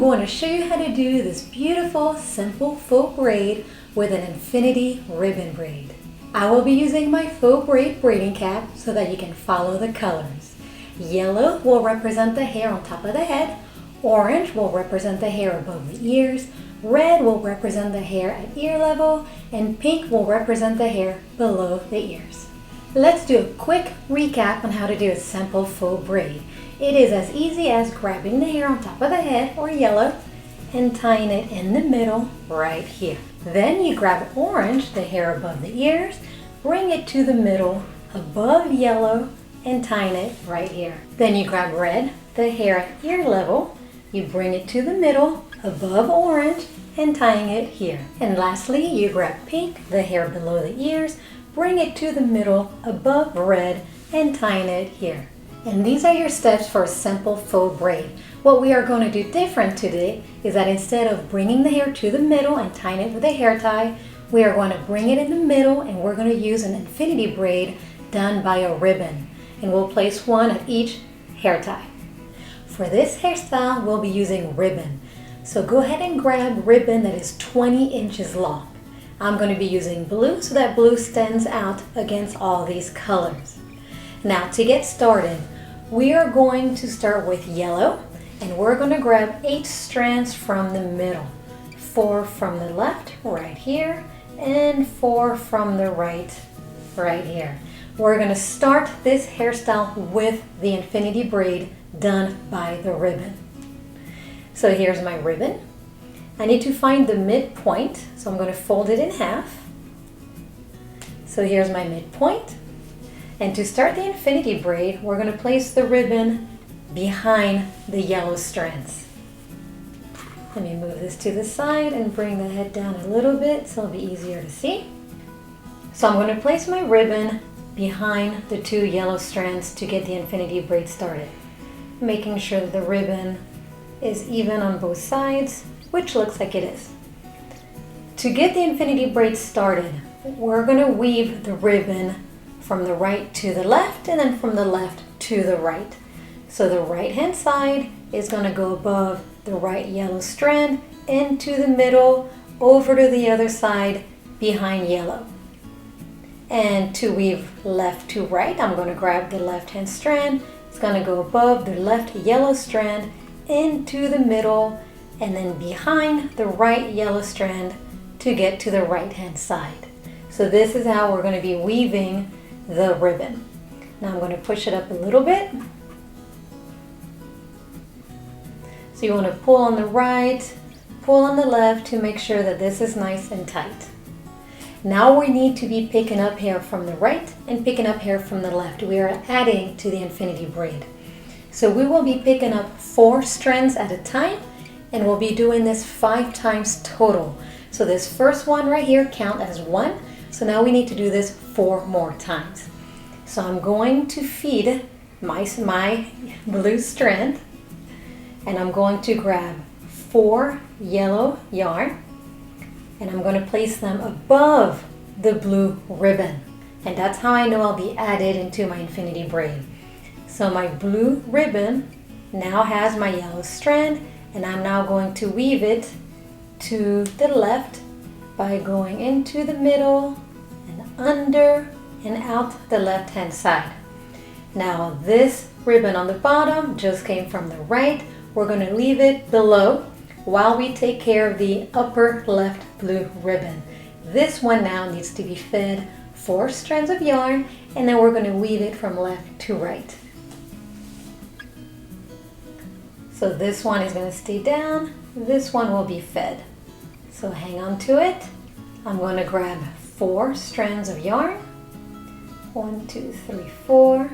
going to show you how to do this beautiful simple faux braid with an infinity ribbon braid. I will be using my faux braid braiding cap so that you can follow the colors. Yellow will represent the hair on top of the head, orange will represent the hair above the ears, red will represent the hair at ear level, and pink will represent the hair below the ears. Let's do a quick recap on how to do a simple faux braid. It is as easy as grabbing the hair on top of the head, or yellow, and tying it in the middle right here. Then you grab orange, the hair above the ears, bring it to the middle above yellow, and tying it right here. Then you grab red, the hair at ear level, you bring it to the middle above orange, and tying it here. And lastly, you grab pink, the hair below the ears, bring it to the middle above red, and tying it here. And these are your steps for a simple faux braid. What we are going to do different today is that instead of bringing the hair to the middle and tying it with a hair tie, we are going to bring it in the middle and we're going to use an infinity braid done by a ribbon. And we'll place one at each hair tie. For this hairstyle, we'll be using ribbon. So go ahead and grab ribbon that is 20 inches long. I'm going to be using blue so that blue stands out against all these colors. Now to get started, we are going to start with yellow and we're going to grab 8 strands from the middle. 4 from the left right here and 4 from the right here. We're going to start this hairstyle with the infinity braid done by the ribbon. So here's my ribbon. I need to find the midpoint, so I'm going to fold it in half. So here's my midpoint. And to start the infinity braid, we're going to place the ribbon behind the yellow strands. Let me move this to the side and bring the head down a little bit so it'll be easier to see. So I'm going to place my ribbon behind the 2 yellow strands to get the infinity braid started, making sure that the ribbon is even on both sides, which looks like it is. To get the infinity braid started, we're going to weave the ribbon from the right to the left and then from the left to the right. So the right hand side is going to go above the right yellow strand into the middle, over to the other side behind yellow. And to weave left to right, I'm going to grab the left hand strand. It's going to go above the left yellow strand into the middle and then behind the right yellow strand to get to the right hand side. So this is how we're going to be weaving the ribbon. Now I'm going to push it up a little bit. So you want to pull on the right, pull on the left to make sure that this is nice and tight. Now we need to be picking up hair from the right and picking up hair from the left. We are adding to the infinity braid. So we will be picking up 4 strands at a time and we'll be doing this 5 times total. So this first one right here count as 1. So now we need to do this 4 more times. So I'm going to feed my blue strand and I'm going to grab 4 yellow yarn and I'm going to place them above the blue ribbon. And that's how I know I'll be added into my infinity braid. So my blue ribbon now has my yellow strand and I'm now going to weave it to the left by going into the middle and under and out the left hand side. Now this ribbon on the bottom just came from the right. We're going to leave it below while we take care of the upper left blue ribbon. This one now needs to be fed 4 strands of yarn and then we're going to weave it from left to right. So this one is going to stay down, this one will be fed. So hang on to it. I'm going to grab 4 strands of yarn. 1, 2, 3, 4.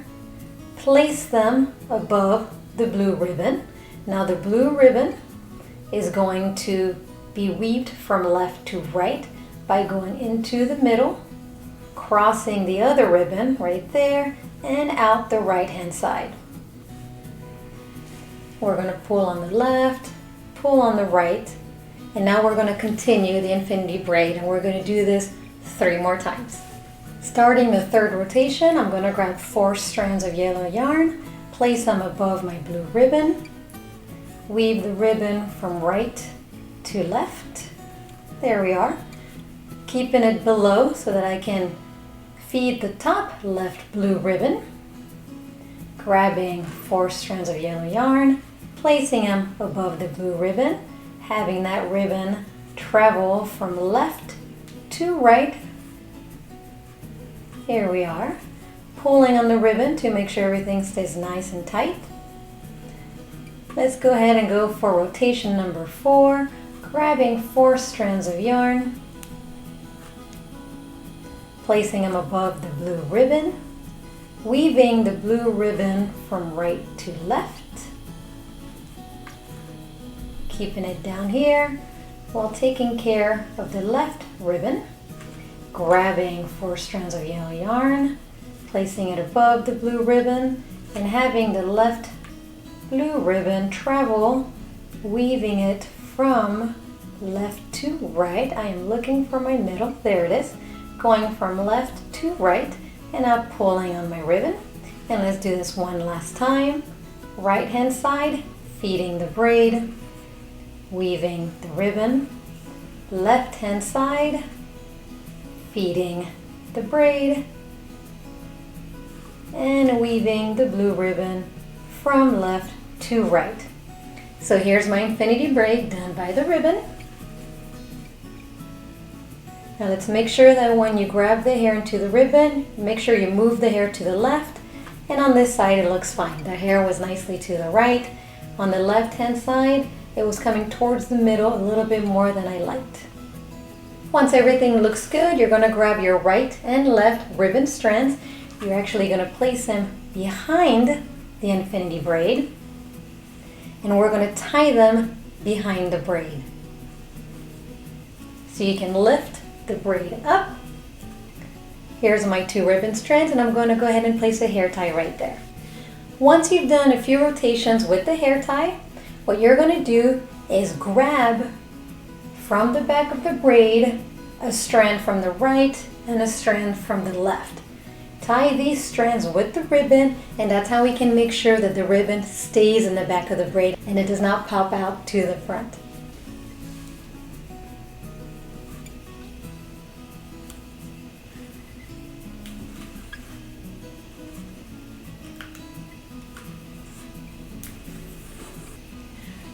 Place them above the blue ribbon. Now the blue ribbon is going to be weaved from left to right by going into the middle, crossing the other ribbon right there, and out the right hand side. We're going to pull on the left, pull on the right, and now we're going to continue the infinity braid and we're going to do this 3 more times. Starting the 3rd rotation, I'm going to grab 4 strands of yellow yarn, place them above my blue ribbon, weave the ribbon from right to left. There we are. Keeping it below so that I can feed the top left blue ribbon. Grabbing 4 strands of yellow yarn, placing them above the blue ribbon, having that ribbon travel from left to right. Here we are. Pulling on the ribbon to make sure everything stays nice and tight. Let's go ahead and go for rotation number 4, grabbing 4 strands of yarn, placing them above the blue ribbon, weaving the blue ribbon from right to left, keeping it down here while taking care of the left ribbon, grabbing 4 strands of yellow yarn, placing it above the blue ribbon, and having the left blue ribbon travel, weaving it from left to right. I am looking for my middle. There it is. Going from left to right, and now pulling on my ribbon. And let's do this one last time. Right hand side, feeding the braid, weaving the ribbon. Left hand side, feeding the braid, and weaving the blue ribbon from left to right. So here's my infinity braid done by the ribbon. Now let's make sure that when you grab the hair into the ribbon, make sure you move the hair to the left, and on this side it looks fine. The hair was nicely to the right. On the left hand side, it was coming towards the middle a little bit more than I liked. Once everything looks good, you're going to grab your right and left ribbon strands. You're actually going to place them behind the infinity braid, and we're going to tie them behind the braid. So you can lift the braid up. Here's my 2 ribbon strands, and I'm going to go ahead and place a hair tie right there. Once you've done a few rotations with the hair tie, what you're going to do is grab from the back of the braid a strand from the right and a strand from the left. Tie these strands with the ribbon, and that's how we can make sure that the ribbon stays in the back of the braid and it does not pop out to the front.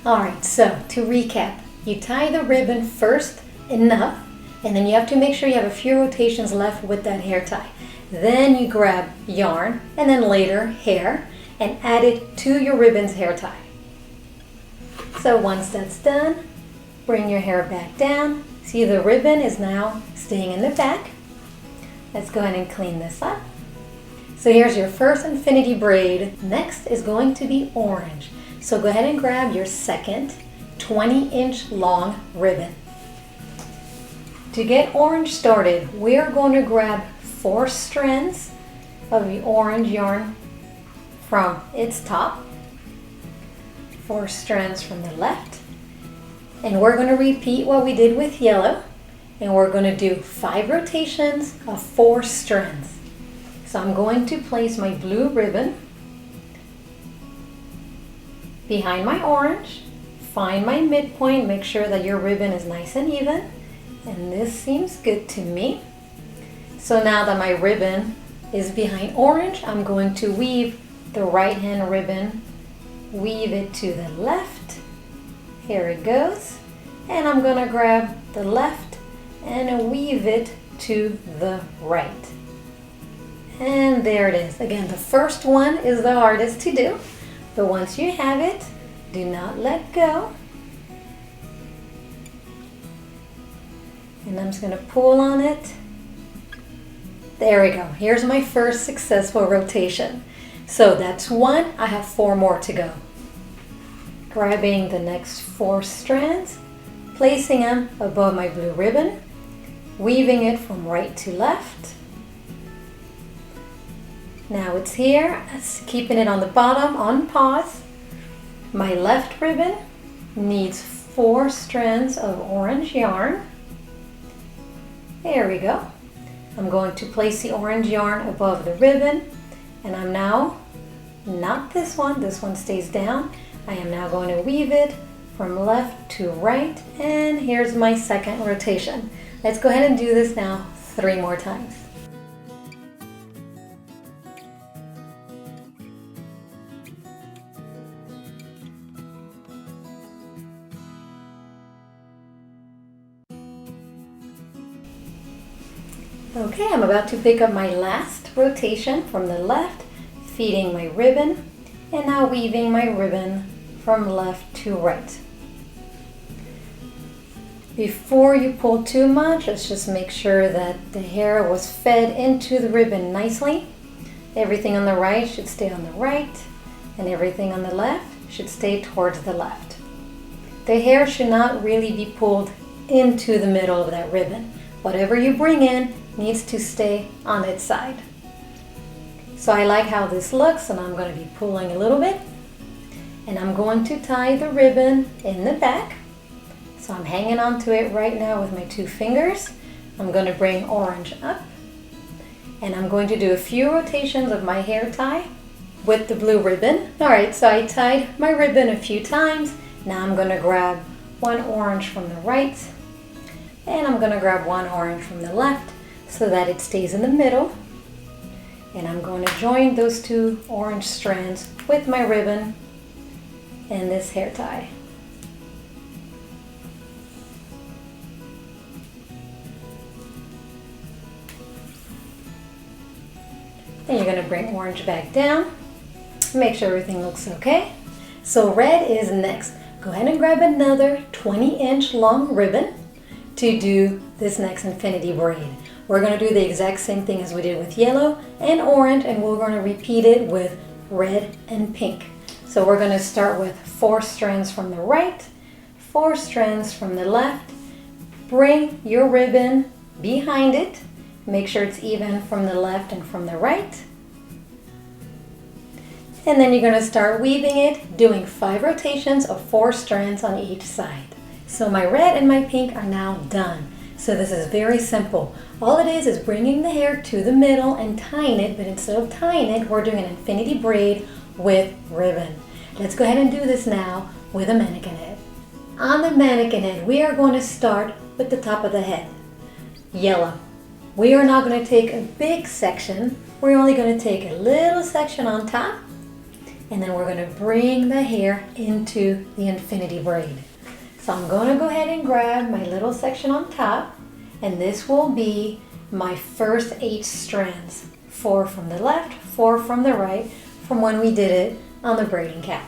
Alright, so to recap, you tie the ribbon first enough, and then you have to make sure you have a few rotations left with that hair tie. Then you grab yarn, and then later hair, and add it to your ribbon's hair tie. So once that's done, bring your hair back down. See, the ribbon is now staying in the back. Let's go ahead and clean this up. So here's your first infinity braid. Next is going to be orange. So go ahead and grab your second 20-inch long ribbon. To get orange started, we are going to grab 4 strands of the orange yarn from its top, 4 strands from the left, and we're going to repeat what we did with yellow, and we're going to do 5 rotations of 4 strands. So I'm going to place my blue ribbon behind my orange, find my midpoint, make sure that your ribbon is nice and even, and this seems good to me. So now that my ribbon is behind orange, I'm going to weave the right hand ribbon, weave it to the left. Here it goes. And I'm going to grab the left and weave it to the right. And there it is. Again, the first one is the hardest to do, but once you have it, do not let go. And I'm just going to pull on it. There we go. Here's my first successful rotation. So that's 1. I have 4 more to go. Grabbing the next 4 strands, placing them above my blue ribbon, weaving it from right to left. Now it's here, keeping it on the bottom on pause. My left ribbon needs 4 strands of orange yarn. There we go. I'm going to place the orange yarn above the ribbon, and I'm now, not this one stays down. I am now going to weave it from left to right, and here's my second rotation. Let's go ahead and do this now 3 more times. Okay, I'm about to pick up my last rotation from the left, feeding my ribbon, and now weaving my ribbon from left to right. Before you pull too much, let's just make sure that the hair was fed into the ribbon nicely. Everything on the right should stay on the right, and everything on the left should stay towards the left. The hair should not really be pulled into the middle of that ribbon. Whatever you bring in needs to stay on its side. So I like how this looks, and I'm going to be pulling a little bit. And I'm going to tie the ribbon in the back. So I'm hanging on to it right now with my 2 fingers. I'm going to bring orange up. And I'm going to do a few rotations of my hair tie with the blue ribbon. Alright, so I tied my ribbon a few times. Now I'm going to grab 1 orange from the right. And I'm going to grab 1 orange from the left so that it stays in the middle. And I'm going to join those 2 orange strands with my ribbon and this hair tie. Then you're going to bring orange back down. Make sure everything looks okay. So red is next. Go ahead and grab another 20-inch long ribbon to do this next infinity braid. We're going to do the exact same thing as we did with yellow and orange, and we're going to repeat it with red and pink. So we're going to start with 4 strands from the right, 4 strands from the left. Bring your ribbon behind it. Make sure it's even from the left and from the right. And then you're going to start weaving it, doing 5 rotations of 4 strands on each side. So my red and my pink are now done. So this is very simple. All it is bringing the hair to the middle and tying it, but instead of tying it, we're doing an infinity braid with ribbon. Let's go ahead and do this now with a mannequin head. On the mannequin head, we are going to start with the top of the head. Yellow. We are now going to take a big section. We're only going to take a little section on top, and then we're going to bring the hair into the infinity braid. So I'm going to go ahead and grab my little section on top, and this will be my first 8 strands. 4 from the left, 4 from the right, from when we did it on the braiding cap.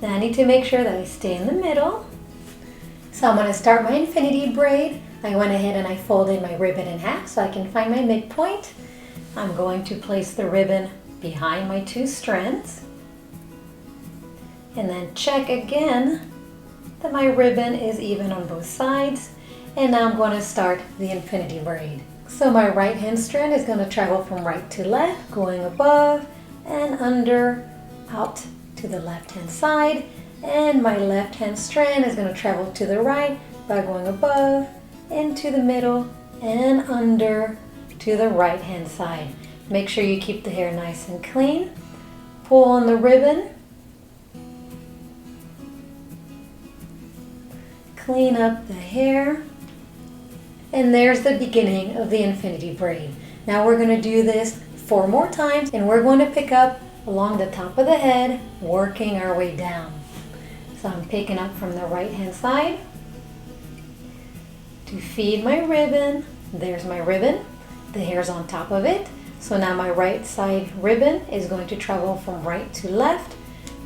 Now I need to make sure that I stay in the middle. So I'm going to start my infinity braid. I went ahead and I folded my ribbon in half so I can find my midpoint. I'm going to place the ribbon behind my 2 strands. And then check again that my ribbon is even on both sides. And now I'm going to start the infinity braid. So my right hand strand is going to travel from right to left, going above and under, out to the left hand side. And my left hand strand is going to travel to the right by going above, into the middle, and under to the right hand side. Make sure you keep the hair nice and clean. Pull on the ribbon. Clean up the hair. And there's the beginning of the infinity braid. Now we're going to do this 4 more times, and we're going to pick up along the top of the head, working our way down. So I'm picking up from the right hand side to feed my ribbon. There's my ribbon. The hair's on top of it. So now my right side ribbon is going to travel from right to left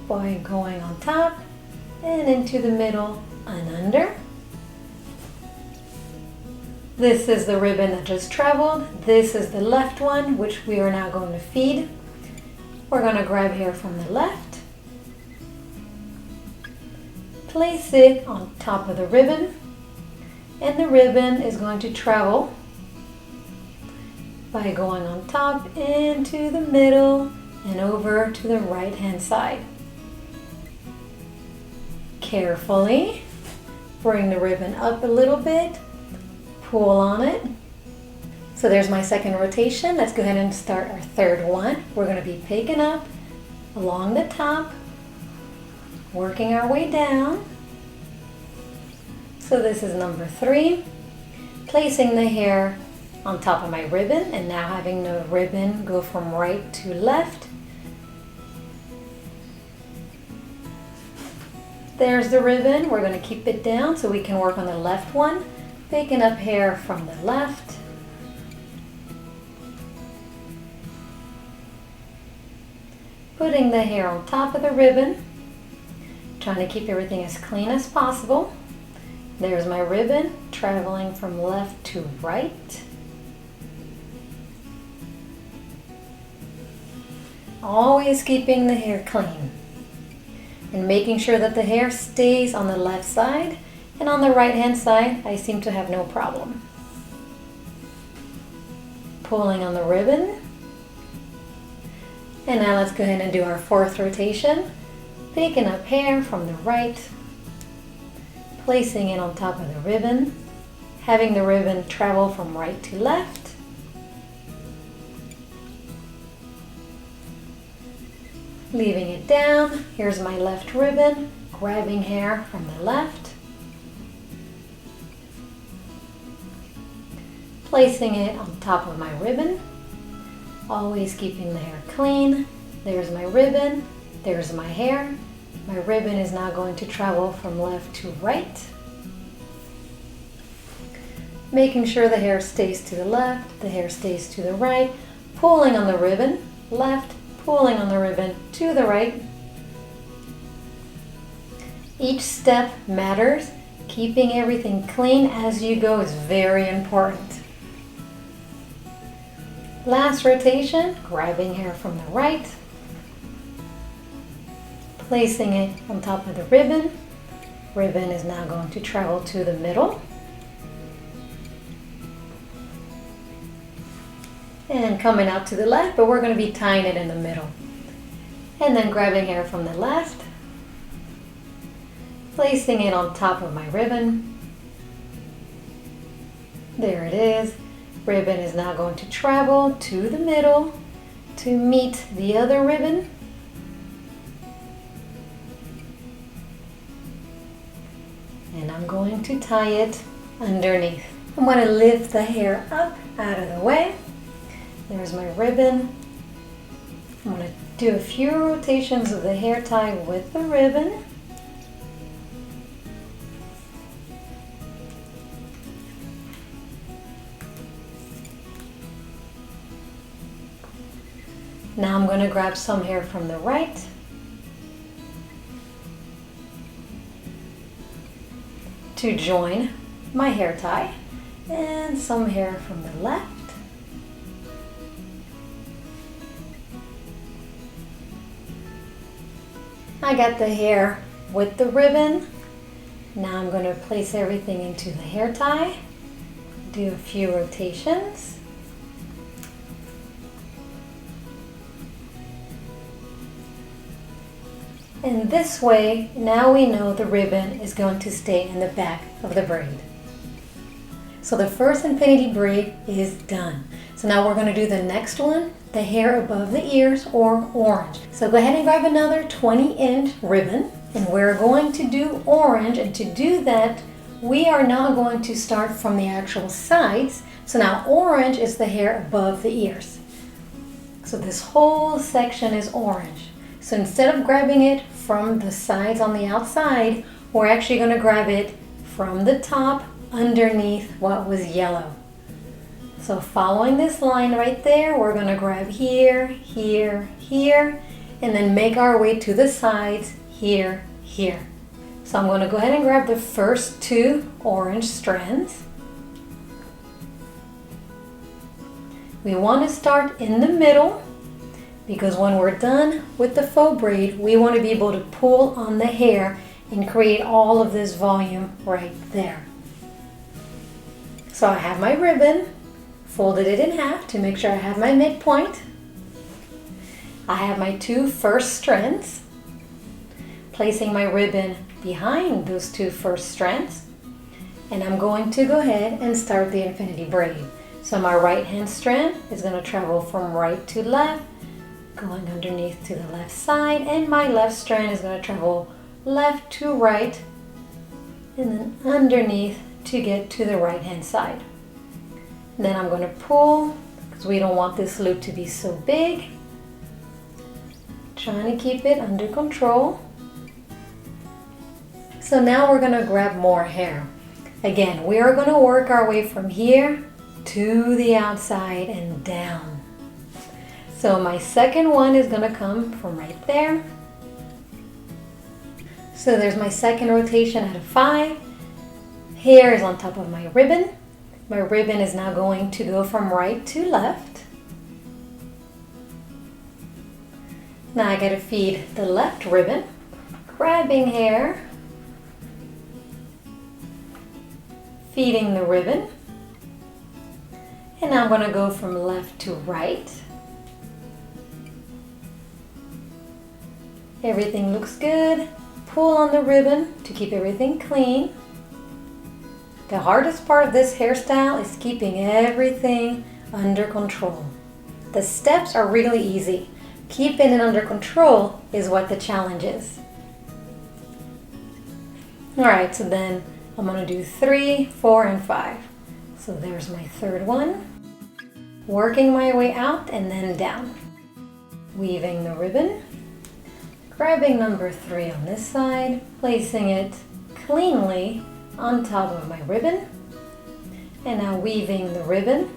by going on top and into the middle and under. This is the ribbon that just traveled. This is the left one, which we are now going to feed. We're going to grab hair from the left, place it on top of the ribbon, and the ribbon is going to travel by going on top into the middle and over to the right hand side. Carefully bring the ribbon up a little bit, pull on it. So there's my second rotation. Let's go ahead and start our third one. We're going to be picking up along the top, working our way down. So this is number 3, placing the hair on top of my ribbon and now having the ribbon go from right to left. There's the ribbon. We're going to keep it down so we can work on the left one, picking up hair from the left. Putting the hair on top of the ribbon, trying to keep everything as clean as possible. There's my ribbon traveling from left to right. Always keeping the hair clean and making sure that the hair stays on the left side, and on the right hand side I seem to have no problem. Pulling on the ribbon. And now let's go ahead and do our 4th rotation, picking up hair from the right, placing it on top of the ribbon, having the ribbon travel from right to left. Leaving it down. Here's my left ribbon, grabbing hair from the left, placing it on top of my ribbon, always keeping the hair clean. There's my ribbon, there's my hair. My ribbon is now going to travel from left to right, making sure the hair stays to the left, the hair stays to the right, pulling on the ribbon, left, pulling on the ribbon to the right. Each step matters. Keeping everything clean as you go is very important. Last rotation, grabbing hair from the right, placing it on top of the ribbon. Ribbon is now going to travel to the middle. And coming out to the left, but we're going to be tying it in the middle. And then grabbing hair from the left, placing it on top of my ribbon. There it is. Ribbon is now going to travel to the middle to meet the other ribbon. And I'm going to tie it underneath. I'm going to lift the hair up out of the way. There's my ribbon. I'm going to do a few rotations of the hair tie with the ribbon. Now I'm going to grab some hair from the right, to join my hair tie, and some hair from the left. I got the hair with the ribbon. Now I'm going to place everything into the hair tie, do a few rotations. And this way, now we know the ribbon is going to stay in the back of the braid. So the first infinity braid is done. So now we're going to do the next one, the hair above the ears, or orange. So go ahead and grab another 20-inch ribbon, and we're going to do orange. And to do that, we are now going to start from the actual sides. So now orange is the hair above the ears. So this whole section is orange. So instead of grabbing it from the sides on the outside, we're actually going to grab it from the top underneath what was yellow. So following this line right there, we're going to grab here, here, here, and then make our way to the sides here, here. So I'm going to go ahead and grab the first 2 orange strands. We want to start in the middle, because when we're done with the faux braid, we want to be able to pull on the hair and create all of this volume right there. So I have my ribbon, folded it in half to make sure I have my midpoint. I have my 2 first strands, placing my ribbon behind those 2 first strands, and I'm going to go ahead and start the infinity braid. So my right hand strand is going to travel from right to left, going underneath to the left side, and my left strand is going to travel left to right, and then underneath to get to the right hand side. Then I'm going to pull because we don't want this loop to be so big. Trying to keep it under control. So now we're going to grab more hair. Again, we are going to work our way from here to the outside and down. So my second one is going to come from right there. So there's my second rotation out of 5. Hair is on top of my ribbon. My ribbon is now going to go from right to left. Now I got to feed the left ribbon, grabbing hair, feeding the ribbon, and now I'm going to go from left to right. Everything looks good. Pull on the ribbon to keep everything clean. The hardest part of this hairstyle is keeping everything under control. The steps are really easy. Keeping it under control is what the challenge is. Alright, so then I'm going to do 3, 4, and 5. So there's my third one. Working my way out and then down. Weaving the ribbon. Grabbing number 3 on this side. Placing it cleanly on top of my ribbon, and now weaving the ribbon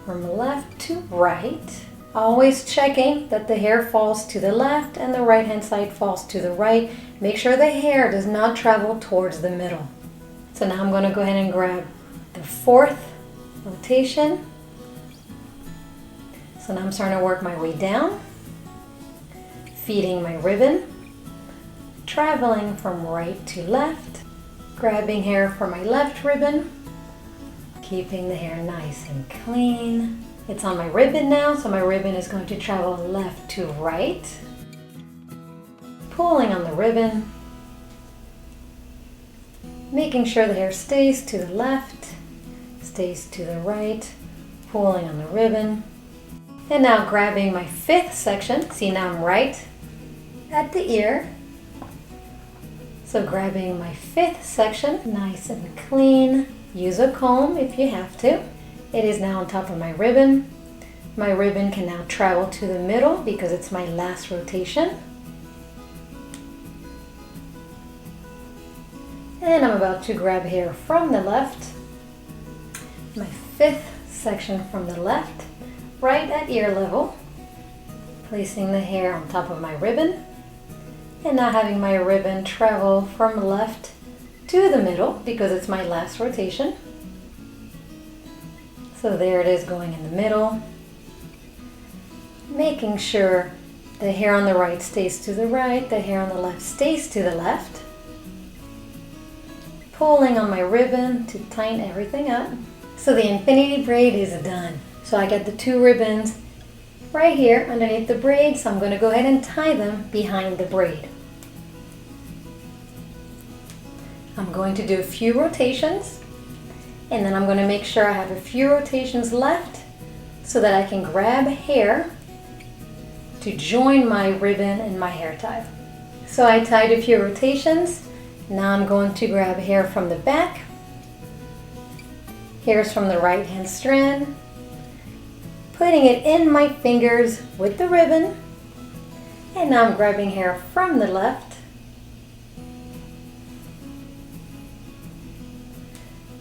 from left to right, always checking that the hair falls to the left and the right hand side falls to the right. Make sure the hair does not travel towards the middle. So now I'm going to go ahead and grab the 4th rotation. So now I'm starting to work my way down, feeding my ribbon, traveling from right to left, grabbing hair for my left ribbon, keeping the hair nice and clean. It's on my ribbon now, so my ribbon is going to travel left to right, pulling on the ribbon, making sure the hair stays to the left, stays to the right, pulling on the ribbon, and now grabbing my 5th section. See, now I'm right at the ear. So grabbing my 5th section, nice and clean. Use a comb if you have to. It is now on top of my ribbon. My ribbon can now travel to the middle because it's my last rotation. And I'm about to grab hair from the left. My 5th section from the left, right at ear level. Placing the hair on top of my ribbon. And now having my ribbon travel from left to the middle because it's my last rotation. So there it is going in the middle. Making sure the hair on the right stays to the right, the hair on the left stays to the left. Pulling on my ribbon to tighten everything up. So the infinity braid is done. So I got the 2 ribbons right here underneath the braid, so I'm going to go ahead and tie them behind the braid. I'm going to do a few rotations, and then I'm going to make sure I have a few rotations left so that I can grab hair to join my ribbon and my hair tie. So I tied a few rotations. Now I'm going to grab hair from the back. Hair's from the right hand strand. Putting it in my fingers with the ribbon. And now I'm grabbing hair from the left.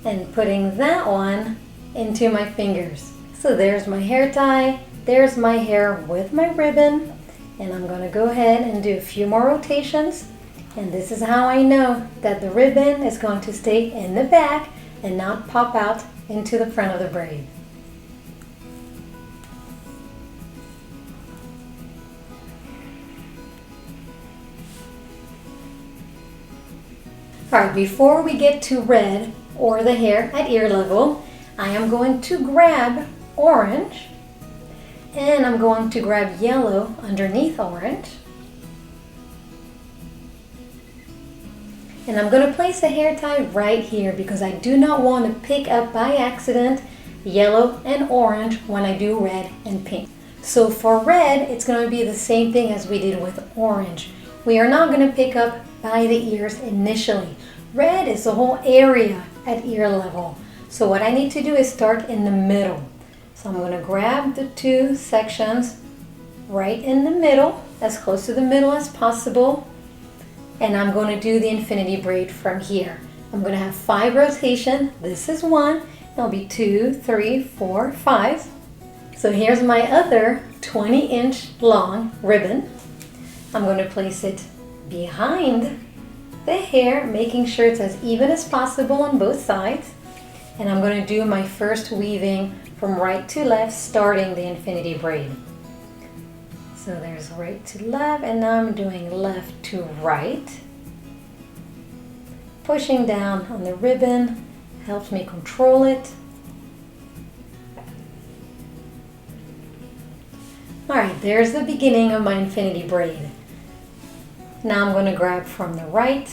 And putting that one into my fingers. So there's my hair tie, there's my hair with my ribbon, and I'm going to go ahead and do a few more rotations. And this is how I know that the ribbon is going to stay in the back and not pop out into the front of the braid. Alright, before we get to red, or the hair at ear level, I am going to grab orange, and I'm going to grab yellow underneath orange, and I'm going to place a hair tie right here because I do not want to pick up by accident yellow and orange when I do red and pink. So for red, it's going to be the same thing as we did with orange. We are not going to pick up by the ears initially. Red is the whole area at ear level. So what I need to do is start in the middle. So I'm going to grab the two sections right in the middle, as close to the middle as possible. And I'm going to do the infinity braid from here. I'm going to have 5 rotations. This is 1. There'll be 2, 3, 4, 5. So here's my other 20-inch long ribbon. I'm going to place it behind the hair, making sure it's as even as possible on both sides. And I'm going to do my first weaving from right to left, starting the infinity braid. So there's right to left, and now I'm doing left to right. Pushing down on the ribbon helps me control it. Alright, there's the beginning of my infinity braid. Now I'm going to grab from the right.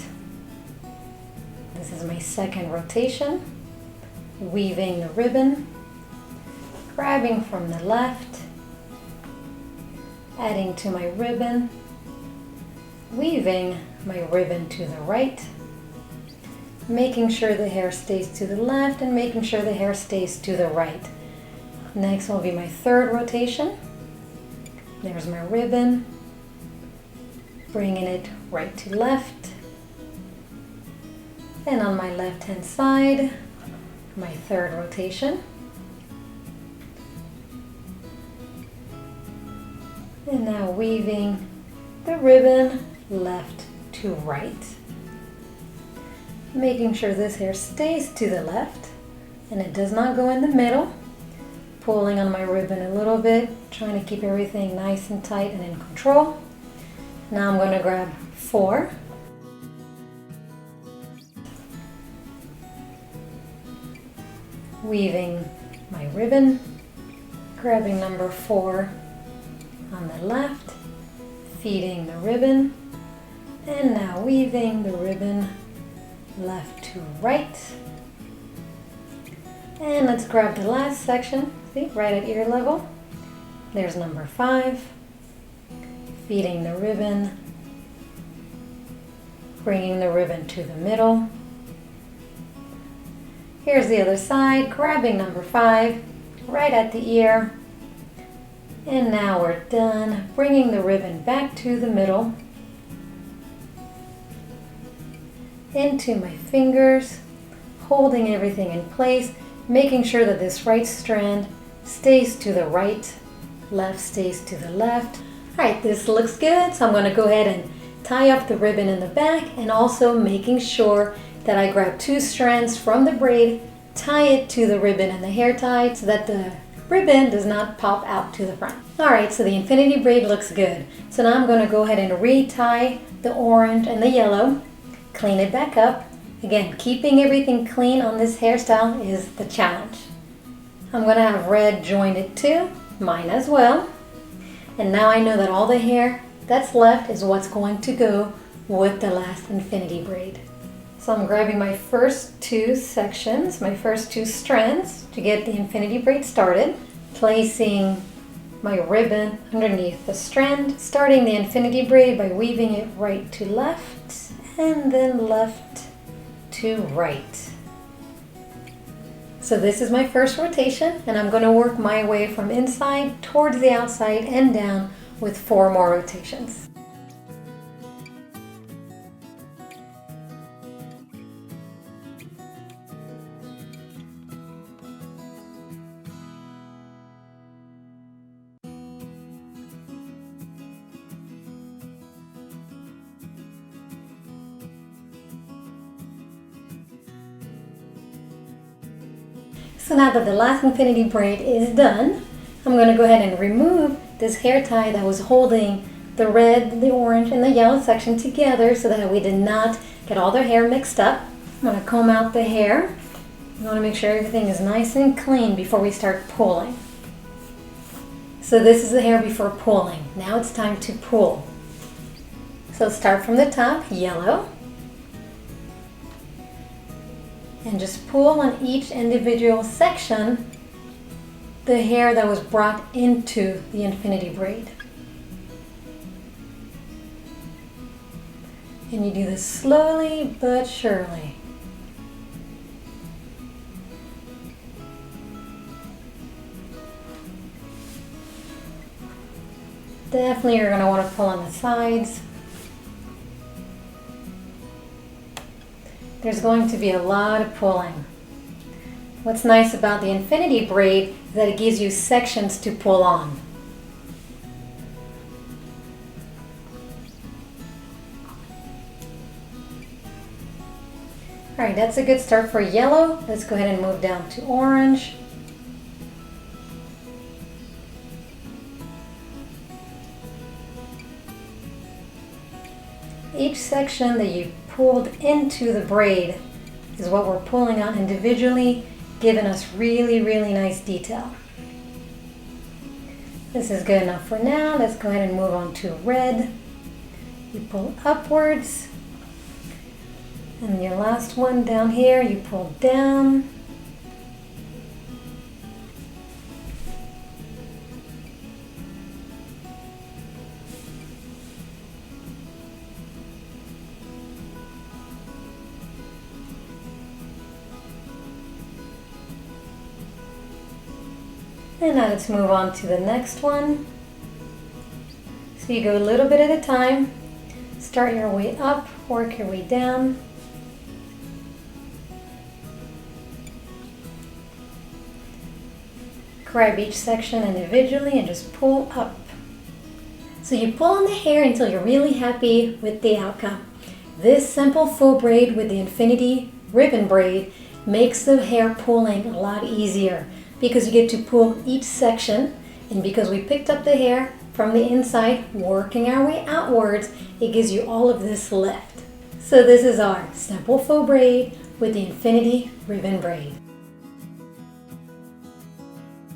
This is my second rotation. Weaving the ribbon. Grabbing from the left. Adding to my ribbon. Weaving my ribbon to the right. Making sure the hair stays to the left and making sure the hair stays to the right. Next will be my third rotation. There's my ribbon. Bringing it right to left. And on my left hand side, my third rotation. And now weaving the ribbon left to right. Making sure this hair stays to the left and it does not go in the middle. Pulling on my ribbon a little bit, trying to keep everything nice and tight and in control. Now I'm going to grab 4. Weaving my ribbon, grabbing number 4 on the left, feeding the ribbon, and now weaving the ribbon left to right. And let's grab the last section, see, right at ear level. There's number 5, feeding the ribbon, bringing the ribbon to the middle. Here's the other side, grabbing number 5, right at the ear. And now we're done, bringing the ribbon back to the middle, into my fingers, holding everything in place, making sure that this right strand stays to the right, left stays to the left. Alright, this looks good, so I'm going to go ahead and tie up the ribbon in the back, and also making sure that I grab 2 strands from the braid, tie it to the ribbon and the hair tie so that the ribbon does not pop out to the front. Alright, so the infinity braid looks good. So now I'm going to go ahead and retie the orange and the yellow, clean it back up. Again, keeping everything clean on this hairstyle is the challenge. I'm going to have red join it too, mine as well. And now I know that all the hair that's left is what's going to go with the last infinity braid. So I'm grabbing my first 2 sections, my first 2 strands to get the infinity braid started. Placing my ribbon underneath the strand, starting the infinity braid by weaving it right to left and then left to right. So this is my first rotation, and I'm going to work my way from inside towards the outside and down with 4 more rotations. So now that the last infinity braid is done, I'm going to go ahead and remove this hair tie that was holding the red, the orange, and the yellow section together so that we did not get all their hair mixed up. I'm going to comb out the hair. You want to make sure everything is nice and clean before we start pulling. So this is the hair before pulling. Now it's time to pull. So start from the top, yellow. And just pull on each individual section the hair that was brought into the infinity braid. And you do this slowly but surely. Definitely you're going to want to pull on the sides. There's going to be a lot of pulling. What's nice about the infinity braid is that it gives you sections to pull on. Alright, that's a good start for yellow. Let's go ahead and move down to orange. Each section that you pulled into the braid is what we're pulling on individually, giving us really, really nice detail. This is good enough for now. Let's go ahead and move on to red. You pull upwards. And your last one down here, you pull down. And now let's move on to the next one. So you go a little bit at a time. Start your way up, work your way down. Grab each section individually and just pull up. So you pull on the hair until you're really happy with the outcome. This Siimple Faux braid with the infinity ribbon braid makes the hair pulling a lot easier because you get to pull each section, and because we picked up the hair from the inside, working our way outwards, it gives you all of this lift. So this is our Siimple Faux braid with the infinity ribbon braid.